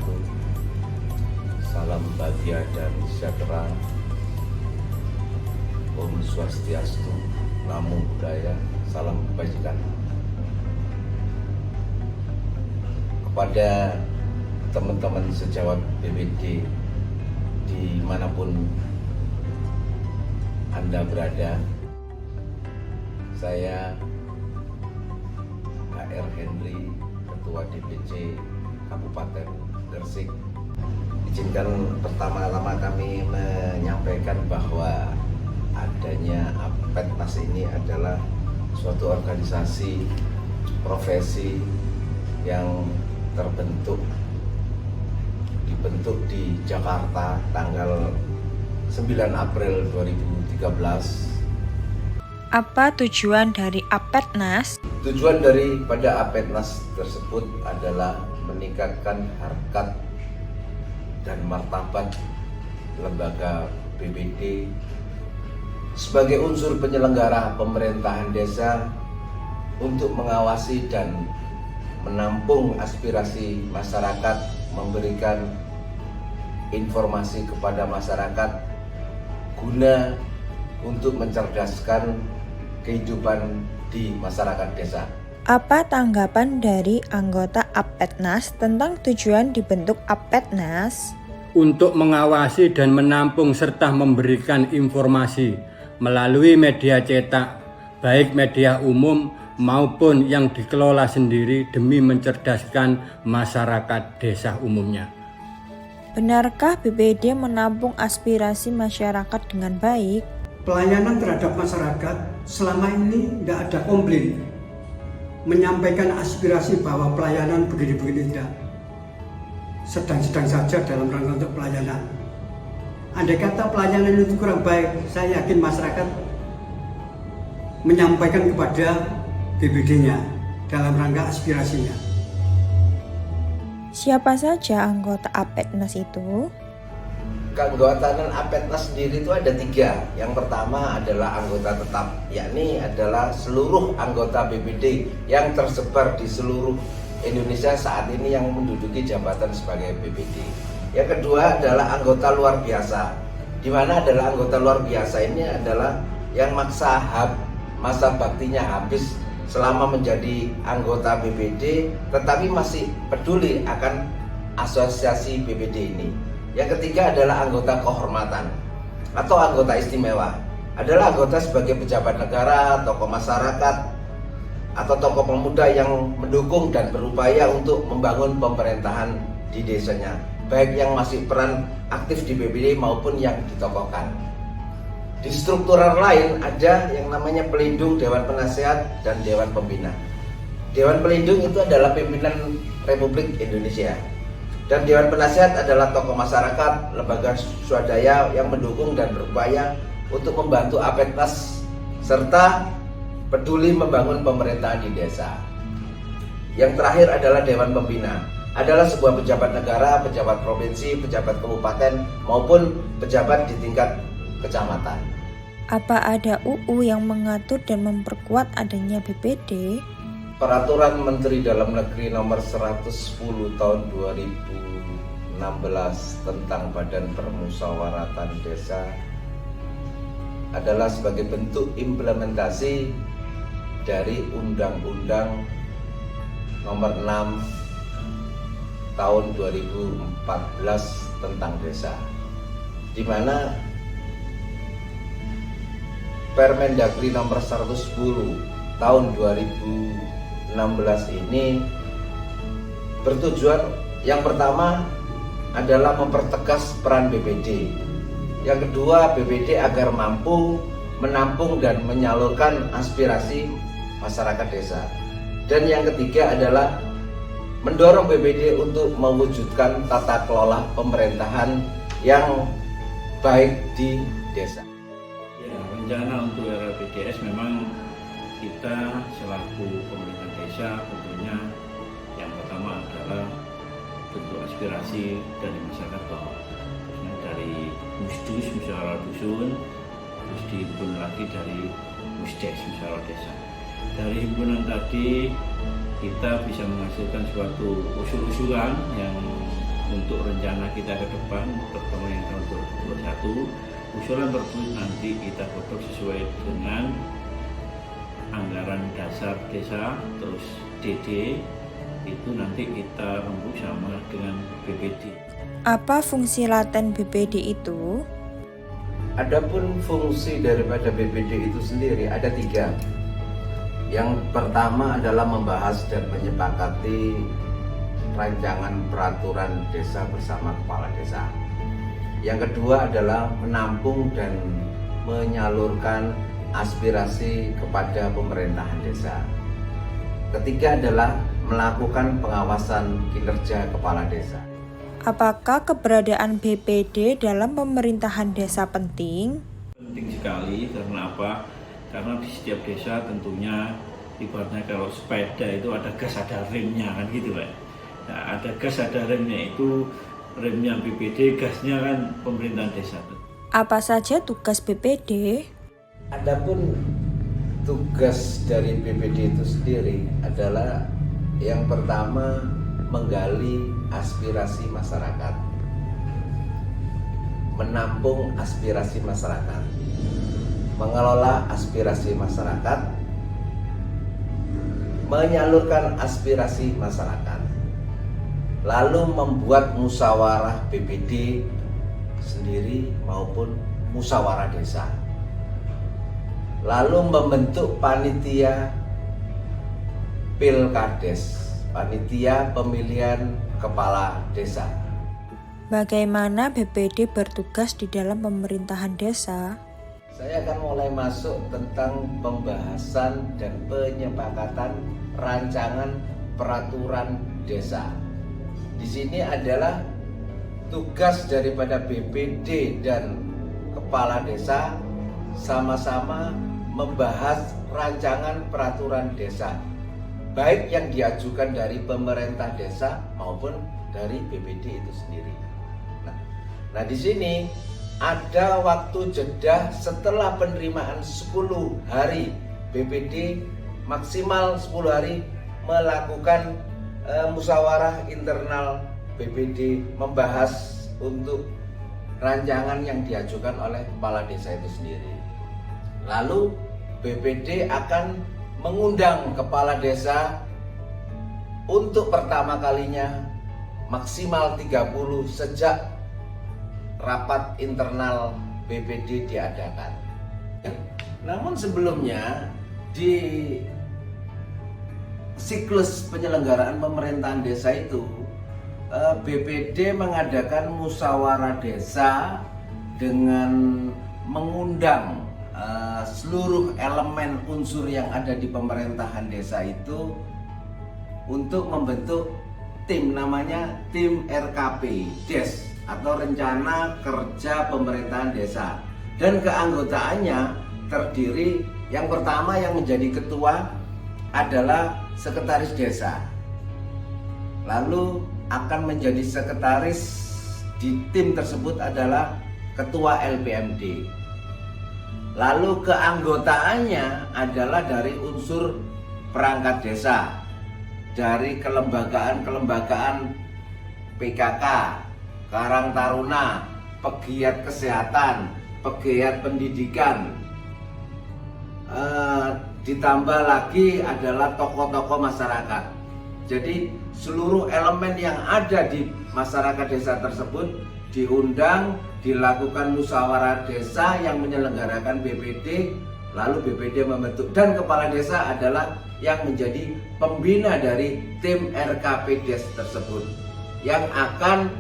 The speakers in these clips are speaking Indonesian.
wabarakatuh. Salam bahagia dan sejahtera. Om Swastiastu, Namo Buddhaya, salam kebajikan. Kepada teman-teman sejawat BPD dimanapun Anda berada, saya HR Henry, Ketua DPC Kabupaten Gresik. Izinkan pertama-tama kami menyampaikan bahwa adanya APETNAS ini adalah suatu organisasi profesi yang dibentuk di Jakarta tanggal 9 April 2013. Apa tujuan dari APETNAS? Tujuan daripada APETNAS tersebut adalah meningkatkan harkat dan martabat lembaga BPD sebagai unsur penyelenggara pemerintahan desa untuk mengawasi dan menampung aspirasi masyarakat, memberikan informasi kepada masyarakat guna untuk mencerdaskan kehidupan di masyarakat desa. Apa tanggapan dari anggota APETNAS tentang tujuan dibentuk APETNAS? Untuk mengawasi dan menampung serta memberikan informasi melalui media cetak, baik media umum maupun yang dikelola sendiri demi mencerdaskan masyarakat desa umumnya. Benarkah BPD menampung aspirasi masyarakat dengan baik? Pelayanan terhadap masyarakat selama ini tidak ada komplain, menyampaikan aspirasi bahwa pelayanan begini-begini tidak, sedang-sedang saja dalam rangka untuk pelayanan. Andai kata pelayanan itu kurang baik, saya yakin masyarakat menyampaikan kepada BPD-nya dalam rangka aspirasinya. Siapa saja anggota APETNAS itu? Keanggotaan APETNAS sendiri itu ada 3. Yang pertama adalah anggota tetap, yakni adalah seluruh anggota BPD yang tersebar di seluruh Indonesia saat ini yang menduduki jabatan sebagai BPD. Yang kedua adalah anggota luar biasa, di mana adalah anggota luar biasa ini adalah yang masa baktinya habis selama menjadi anggota BPD, tetapi masih peduli akan asosiasi BPD ini. Yang ketiga adalah anggota kehormatan atau anggota istimewa, adalah anggota sebagai pejabat negara, tokoh masyarakat, atau tokoh pemuda yang mendukung dan berupaya untuk membangun pemerintahan di desanya, baik yang masih peran aktif di BPD maupun yang ditokohkan. Di struktural lain ada yang namanya pelindung, dewan penasehat, dan dewan pembina. Dewan pelindung itu adalah pimpinan Republik Indonesia, dan dewan penasehat adalah tokoh masyarakat, lembaga swadaya yang mendukung dan berupaya untuk membantu APETNAS serta peduli membangun pemerintahan di desa. Yang terakhir adalah dewan pembina, adalah sebuah pejabat negara, pejabat provinsi, pejabat kabupaten maupun pejabat di tingkat kecamatan. Apa ada UU yang mengatur dan memperkuat adanya BPD? Peraturan Menteri Dalam Negeri Nomor 110 Tahun 2016 tentang Badan Permusyawaratan Desa adalah sebagai bentuk implementasi dari Undang-Undang Nomor 6 Tahun 2014 tentang desa, di mana Permendagri Nomor 110 Tahun 2016 ini bertujuan yang pertama adalah mempertegas peran BPD. Yang kedua, BPD agar mampu menampung dan menyalurkan aspirasi masyarakat desa. Dan yang ketiga adalah mendorong BPD untuk mewujudkan tata kelola pemerintahan yang baik di desa. Ya, rencana untuk era PDS memang kita selaku pemerintah desa tentunya yang pertama adalah bentuk aspirasi dari masyarakat bawah, dari musdus, musyawarah dusun, terus dihimpun lagi dari musdes, musyawarah desa. Dari himpunan tadi kita bisa menghasilkan suatu usul-usulan yang untuk rencana kita ke depan, terutama yang tahun 2021, usulan tersebut nanti kita godok sesuai dengan anggaran dasar desa, terus DD, itu nanti kita rembuk sama dengan BPD. Apa fungsi laten BPD itu? Adapun fungsi daripada BPD itu sendiri ada 3. Yang pertama adalah membahas dan menyepakati rancangan peraturan desa bersama kepala desa. Yang kedua adalah menampung dan menyalurkan aspirasi kepada pemerintahan desa. Ketiga adalah melakukan pengawasan kinerja kepala desa. Apakah keberadaan BPD dalam pemerintahan desa penting? Penting sekali, karena apa? Karena di setiap desa tentunya ibaratnya kalau sepeda itu ada gas ada remnya kan gitu Pak. Nah, ada gas ada remnya, itu remnya BPD, gasnya kan pemerintahan desa. Apa saja tugas BPD? Adapun tugas dari BPD itu sendiri adalah yang pertama menggali aspirasi masyarakat, menampung aspirasi masyarakat, mengelola aspirasi masyarakat, menyalurkan aspirasi masyarakat, lalu membuat musyawarah BPD sendiri maupun musyawarah desa, lalu membentuk panitia Pilkades, panitia pemilihan kepala desa. Bagaimana BPD bertugas di dalam pemerintahan desa? Saya akan mulai masuk tentang pembahasan dan penyepakatan rancangan peraturan desa. Di sini adalah tugas daripada BPD dan kepala desa sama-sama membahas rancangan peraturan desa, baik yang diajukan dari pemerintah desa maupun dari BPD itu sendiri. Nah di sini ada waktu jeda setelah penerimaan 10 hari. BPD maksimal 10 hari melakukan musyawarah internal BPD, membahas untuk rancangan yang diajukan oleh kepala desa itu sendiri. Lalu BPD akan mengundang kepala desa untuk pertama kalinya maksimal 30 sejak rapat internal BPD diadakan. Namun sebelumnya di siklus penyelenggaraan pemerintahan desa itu BPD mengadakan musyawarah desa dengan mengundang seluruh elemen unsur yang ada di pemerintahan desa itu untuk membentuk tim, namanya tim RKP DES atau Rencana Kerja Pemerintahan Desa, dan keanggotaannya terdiri, yang pertama yang menjadi ketua adalah sekretaris desa, lalu akan menjadi sekretaris di tim tersebut adalah ketua LPMD, lalu keanggotaannya adalah dari unsur perangkat desa, dari kelembagaan PKK, Karang Taruna, pegiat kesehatan, pegiat pendidikan, ditambah lagi adalah tokoh-tokoh masyarakat. Jadi seluruh elemen yang ada di masyarakat desa tersebut diundang, dilakukan musyawarah desa yang menyelenggarakan BPD, lalu BPD membentuk, dan kepala desa adalah yang menjadi pembina dari tim RKP DES tersebut yang akan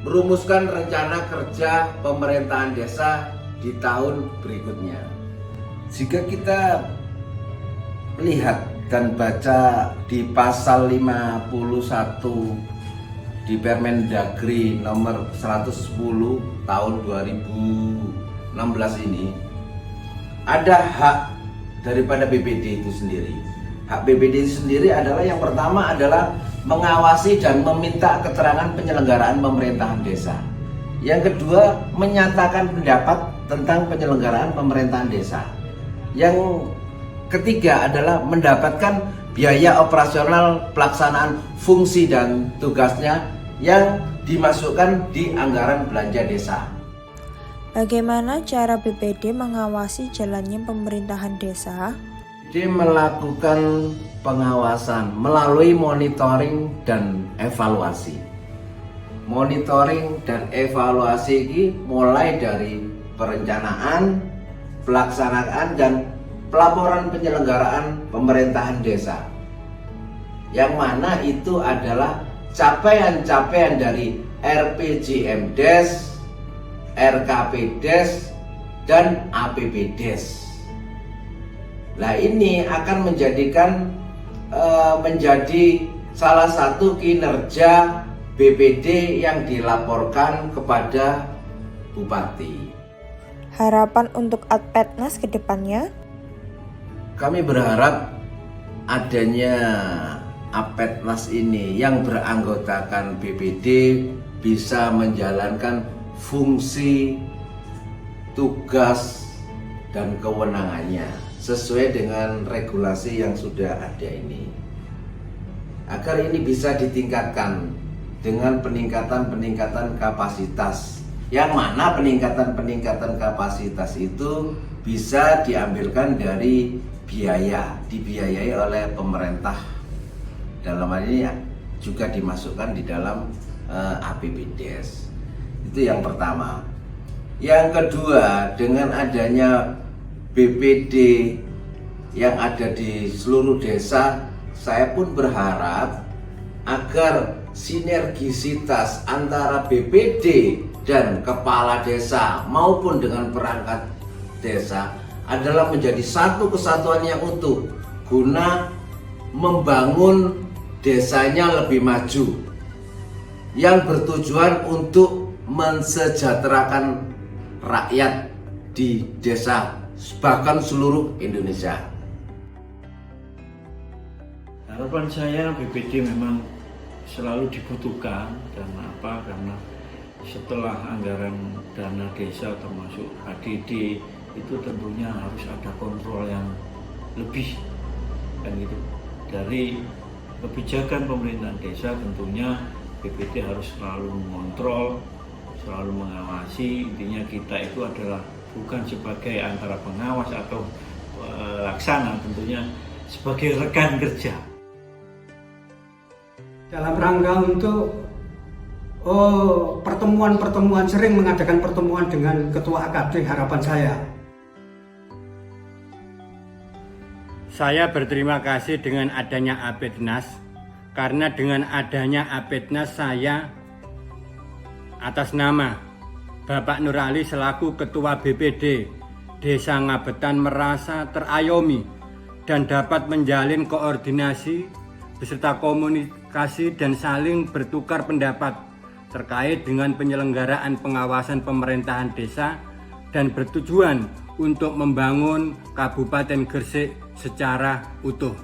merumuskan rencana kerja pemerintahan desa di tahun berikutnya. Jika kita lihat dan baca di pasal 51 di Permendagri nomor 110 tahun 2016 ini, ada hak daripada BPD itu sendiri. Hak BPD itu sendiri adalah yang pertama adalah mengawasi dan meminta keterangan penyelenggaraan pemerintahan desa. Yang kedua, menyatakan pendapat tentang penyelenggaraan pemerintahan desa. Yang ketiga adalah mendapatkan biaya operasional pelaksanaan fungsi dan tugasnya yang dimasukkan di anggaran belanja desa. Bagaimana cara BPD mengawasi jalannya pemerintahan desa? BPD melakukan pengawasan melalui monitoring dan evaluasi. Monitoring dan evaluasi ini mulai dari perencanaan, pelaksanaan, dan pelaporan penyelenggaraan pemerintahan desa. Yang mana itu adalah capaian-capaian dari RPJMDes, RKPDes, dan APBDes. Nah, ini akan menjadi salah satu kinerja BPD yang dilaporkan kepada Bupati. Harapan untuk Adpetnas ke depannya? Kami berharap adanya Adpetnas ini yang beranggotakan BPD bisa menjalankan fungsi, tugas, dan kewenangannya sesuai dengan regulasi yang sudah ada ini. Agar ini bisa ditingkatkan dengan peningkatan kapasitas. Yang mana peningkatan kapasitas itu bisa diambilkan dari biaya, dibiayai oleh pemerintah. Dalam hal ini juga dimasukkan di dalam APBDes. Itu yang pertama. Yang kedua, dengan adanya BPD yang ada di seluruh desa, saya pun berharap agar sinergisitas antara BPD dan kepala desa maupun dengan perangkat desa adalah menjadi satu kesatuan yang utuh guna membangun desanya lebih maju yang bertujuan untuk mensejahterakan rakyat di desa bahkan seluruh Indonesia. Harapan saya BPD memang selalu dibutuhkan. Karena apa? Karena setelah anggaran dana desa termasuk HDD itu tentunya harus ada kontrol yang lebih, kan gitu. Dari kebijakan pemerintahan desa tentunya BPD harus selalu mengontrol, selalu mengawasi. Intinya kita itu adalah bukan sebagai antara pengawas atau laksana, tentunya sebagai rekan kerja. Dalam rangka untuk pertemuan sering mengadakan pertemuan dengan Ketua AKD, harapan Saya berterima kasih dengan adanya Adpetnas, karena dengan adanya Adpetnas saya atas nama Bapak Nur Ali selaku Ketua BPD Desa Ngabetan merasa terayomi dan dapat menjalin koordinasi beserta komunikasi dan saling bertukar pendapat terkait dengan penyelenggaraan pengawasan pemerintahan desa dan bertujuan untuk membangun Kabupaten Gresik secara utuh.